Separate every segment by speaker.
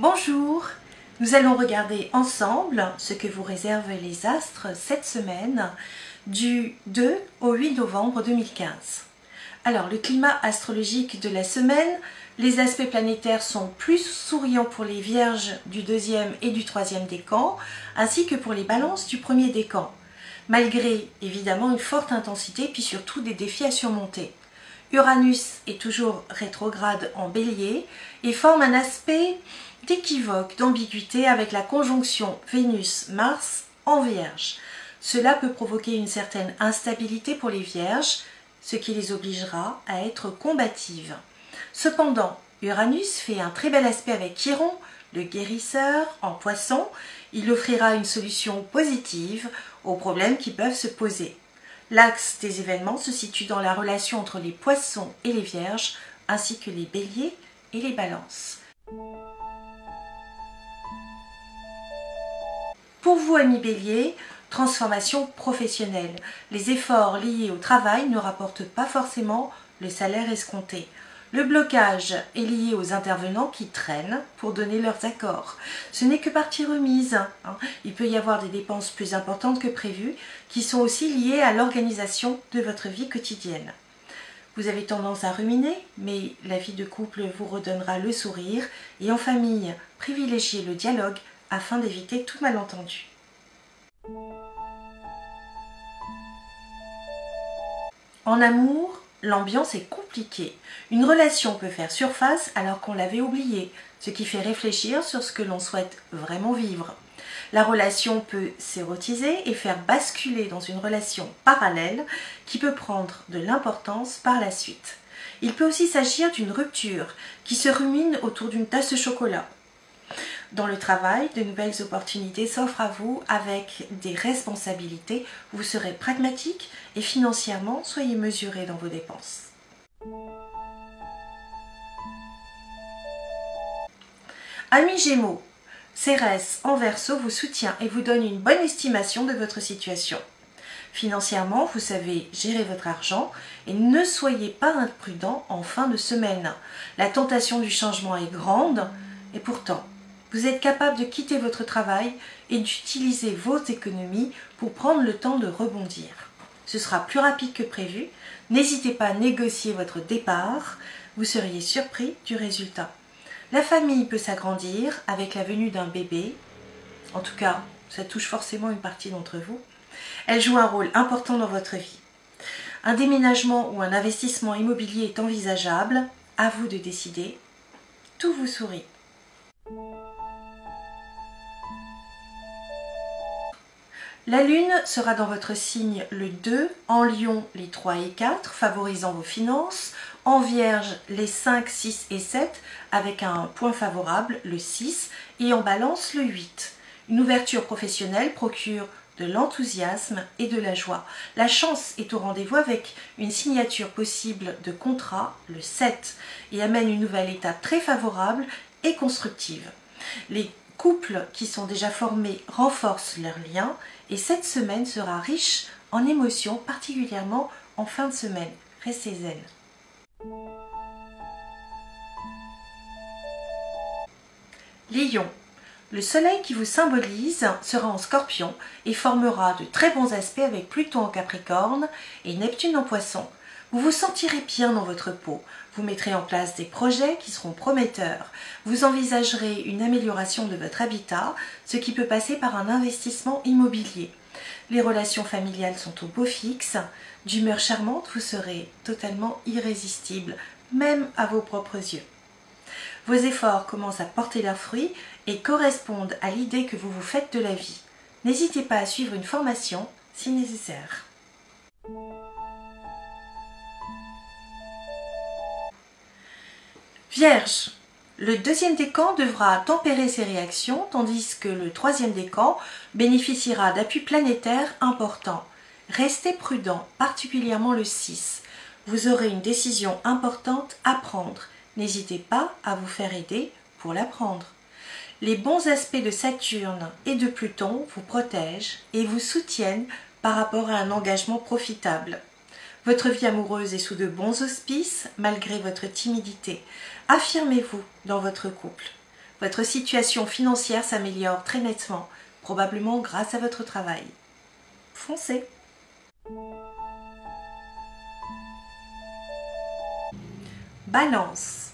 Speaker 1: Bonjour, nous allons regarder ensemble ce que vous réservent les astres cette semaine du 2 au 8 novembre 2015. Alors, le climat astrologique de la semaine, les aspects planétaires sont plus souriants pour les Vierges du 2e et du 3e décan, ainsi que pour les Balances du 1er décan, malgré évidemment une forte intensité, puis surtout des défis à surmonter. Uranus est toujours rétrograde en Bélier et forme un aspect d'équivoque, d'ambiguïté avec la conjonction Vénus-Mars en Vierge. Cela peut provoquer une certaine instabilité pour les Vierges, ce qui les obligera à être combatives. Cependant, Uranus fait un très bel aspect avec Chiron, le guérisseur, en Poisson. Il offrira une solution positive aux problèmes qui peuvent se poser. L'axe des événements se situe dans la relation entre les Poissons et les Vierges, ainsi que les Béliers et les Balances. Pour vous, amis Bélier, transformation professionnelle. Les efforts liés au travail ne rapportent pas forcément le salaire escompté. Le blocage est lié aux intervenants qui traînent pour donner leurs accords. Ce n'est que partie remise. Il peut y avoir des dépenses plus importantes que prévues qui sont aussi liées à l'organisation de votre vie quotidienne. Vous avez tendance à ruminer, mais la vie de couple vous redonnera le sourire et en famille, privilégiez le dialogue afin d'éviter tout malentendu. En amour, l'ambiance est compliquée. Une relation peut faire surface alors qu'on l'avait oubliée, ce qui fait réfléchir sur ce que l'on souhaite vraiment vivre. La relation peut s'érotiser et faire basculer dans une relation parallèle qui peut prendre de l'importance par la suite. Il peut aussi s'agir d'une rupture qui se rumine autour d'une tasse de chocolat. Dans le travail, de nouvelles opportunités s'offrent à vous avec des responsabilités. Vous serez pragmatique et financièrement, soyez mesuré dans vos dépenses. Amis Gémeaux, Cérès en Verseau vous soutient et vous donne une bonne estimation de votre situation. Financièrement, vous savez gérer votre argent et ne soyez pas imprudent en fin de semaine. La tentation du changement est grande et pourtant, vous êtes capable de quitter votre travail et d'utiliser vos économies pour prendre le temps de rebondir. Ce sera plus rapide que prévu. N'hésitez pas à négocier votre départ. Vous seriez surpris du résultat. La famille peut s'agrandir avec la venue d'un bébé. En tout cas, ça touche forcément une partie d'entre vous. Elle joue un rôle important dans votre vie. Un déménagement ou un investissement immobilier est envisageable. À vous de décider. Tout vous sourit. La Lune sera dans votre signe le 2, en Lion les 3 et 4, favorisant vos finances, en Vierge les 5, 6 et 7, avec un point favorable, le 6, et en Balance le 8. Une ouverture professionnelle procure de l'enthousiasme et de la joie. La chance est au rendez-vous avec une signature possible de contrat, le 7, et amène une nouvelle étape très favorable et constructive. Les couples qui sont déjà formés renforcent leurs liens et cette semaine sera riche en émotions, particulièrement en fin de semaine. Restez zen. Lion, le soleil qui vous symbolise sera en Scorpion et formera de très bons aspects avec Pluton en Capricorne et Neptune en Poisson. Vous vous sentirez bien dans votre peau. Vous mettrez en place des projets qui seront prometteurs. Vous envisagerez une amélioration de votre habitat, ce qui peut passer par un investissement immobilier. Les relations familiales sont au beau fixe. D'humeur charmante, vous serez totalement irrésistible, même à vos propres yeux. Vos efforts commencent à porter leurs fruits et correspondent à l'idée que vous vous faites de la vie. N'hésitez pas à suivre une formation si nécessaire. Vierge, le 2e décan devra tempérer ses réactions, tandis que le 3e décan bénéficiera d'appuis planétaires importants. Restez prudent, particulièrement le 6. Vous aurez une décision importante à prendre. N'hésitez pas à vous faire aider pour la prendre. Les bons aspects de Saturne et de Pluton vous protègent et vous soutiennent par rapport à un engagement profitable. Votre vie amoureuse est sous de bons auspices malgré votre timidité. Affirmez-vous dans votre couple. Votre situation financière s'améliore très nettement, probablement grâce à votre travail. Foncez! Balance.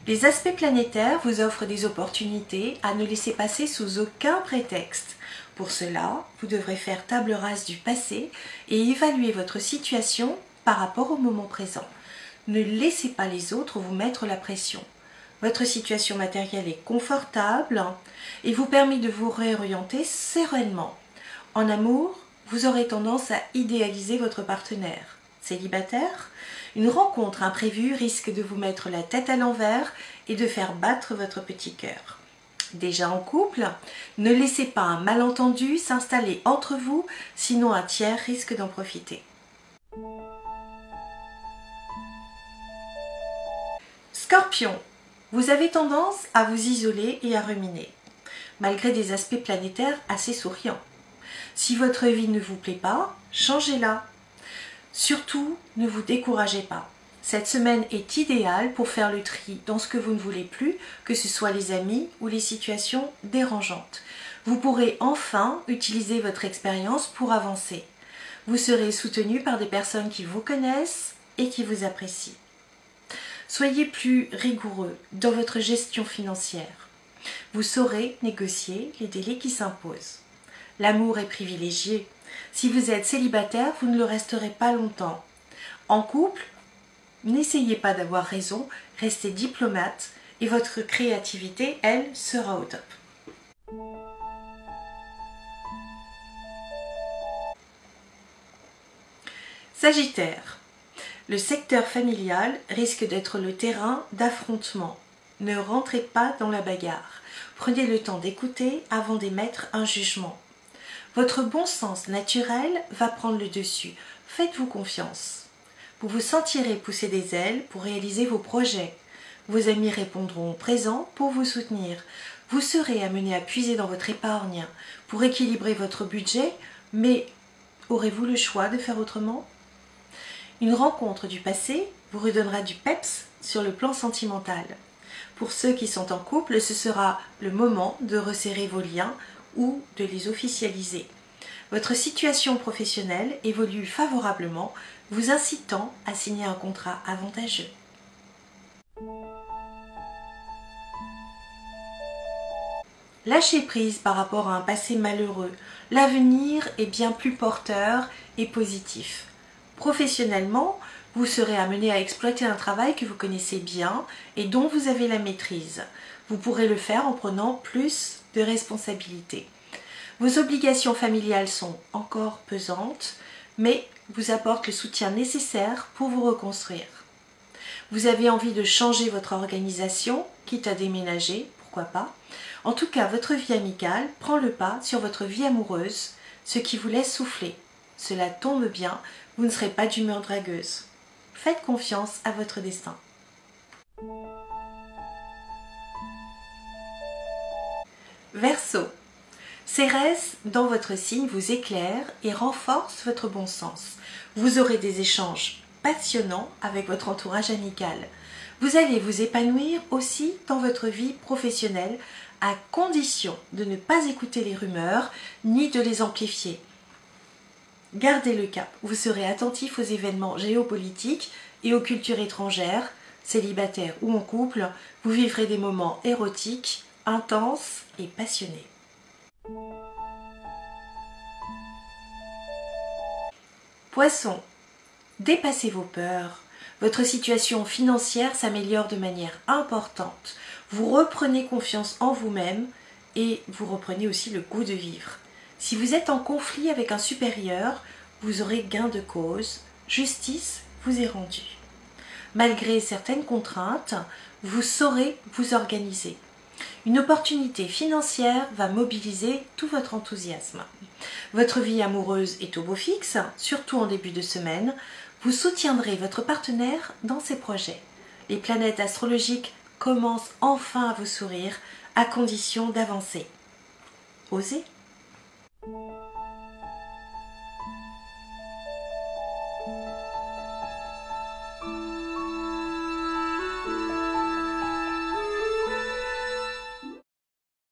Speaker 1: Les aspects planétaires vous offrent des opportunités à ne laisser passer sous aucun prétexte. Pour cela, vous devrez faire table rase du passé et évaluer votre situation par rapport au moment présent. Ne laissez pas les autres vous mettre la pression. Votre situation matérielle est confortable et vous permet de vous réorienter sereinement. En amour, vous aurez tendance à idéaliser votre partenaire. Célibataire, une rencontre imprévue risque de vous mettre la tête à l'envers et de faire battre votre petit cœur. Déjà en couple, ne laissez pas un malentendu s'installer entre vous, sinon un tiers risque d'en profiter. Scorpion, vous avez tendance à vous isoler et à ruminer, malgré des aspects planétaires assez souriants. Si votre vie ne vous plaît pas, changez-la. Surtout, ne vous découragez pas. Cette semaine est idéale pour faire le tri dans ce que vous ne voulez plus, que ce soit les amis ou les situations dérangeantes. Vous pourrez enfin utiliser votre expérience pour avancer. Vous serez soutenu par des personnes qui vous connaissent et qui vous apprécient. Soyez plus rigoureux dans votre gestion financière. Vous saurez négocier les délais qui s'imposent. L'amour est privilégié. Si vous êtes célibataire, vous ne le resterez pas longtemps. En couple, n'essayez pas d'avoir raison, restez diplomate et votre créativité, elle, sera au top. Sagittaire, le secteur familial risque d'être le terrain d'affrontement. Ne rentrez pas dans la bagarre. Prenez le temps d'écouter avant d'émettre un jugement. Votre bon sens naturel va prendre le dessus. Faites-vous confiance. Vous vous sentirez pousser des ailes pour réaliser vos projets. Vos amis répondront présents pour vous soutenir. Vous serez amené à puiser dans votre épargne pour équilibrer votre budget, mais aurez-vous le choix de faire autrement ? Une rencontre du passé vous redonnera du peps sur le plan sentimental. Pour ceux qui sont en couple, ce sera le moment de resserrer vos liens ou de les officialiser. Votre situation professionnelle évolue favorablement, vous incitant à signer un contrat avantageux. Lâchez prise par rapport à un passé malheureux. L'avenir est bien plus porteur et positif. Professionnellement, vous serez amené à exploiter un travail que vous connaissez bien et dont vous avez la maîtrise. Vous pourrez le faire en prenant plus de responsabilités. Vos obligations familiales sont encore pesantes, mais vous apportent le soutien nécessaire pour vous reconstruire. Vous avez envie de changer votre organisation, quitte à déménager, pourquoi pas. En tout cas, votre vie amicale prend le pas sur votre vie amoureuse, ce qui vous laisse souffler. Cela tombe bien, vous ne serez pas d'humeur dragueuse. Faites confiance à votre destin. Verseau, Cérès dans votre signe vous éclaire et renforce votre bon sens. Vous aurez des échanges passionnants avec votre entourage amical. Vous allez vous épanouir aussi dans votre vie professionnelle à condition de ne pas écouter les rumeurs ni de les amplifier. Gardez le cap, vous serez attentif aux événements géopolitiques et aux cultures étrangères, célibataire ou en couple, vous vivrez des moments érotiques, intenses et passionnés. Poisson, dépassez vos peurs. Votre situation financière s'améliore de manière importante. Vous reprenez confiance en vous-même et vous reprenez aussi le goût de vivre. Si vous êtes en conflit avec un supérieur, vous aurez gain de cause, justice vous est rendue. Malgré certaines contraintes, vous saurez vous organiser. Une opportunité financière va mobiliser tout votre enthousiasme. Votre vie amoureuse est au beau fixe, surtout en début de semaine. Vous soutiendrez votre partenaire dans ses projets. Les planètes astrologiques commencent enfin à vous sourire, à condition d'avancer. Osez!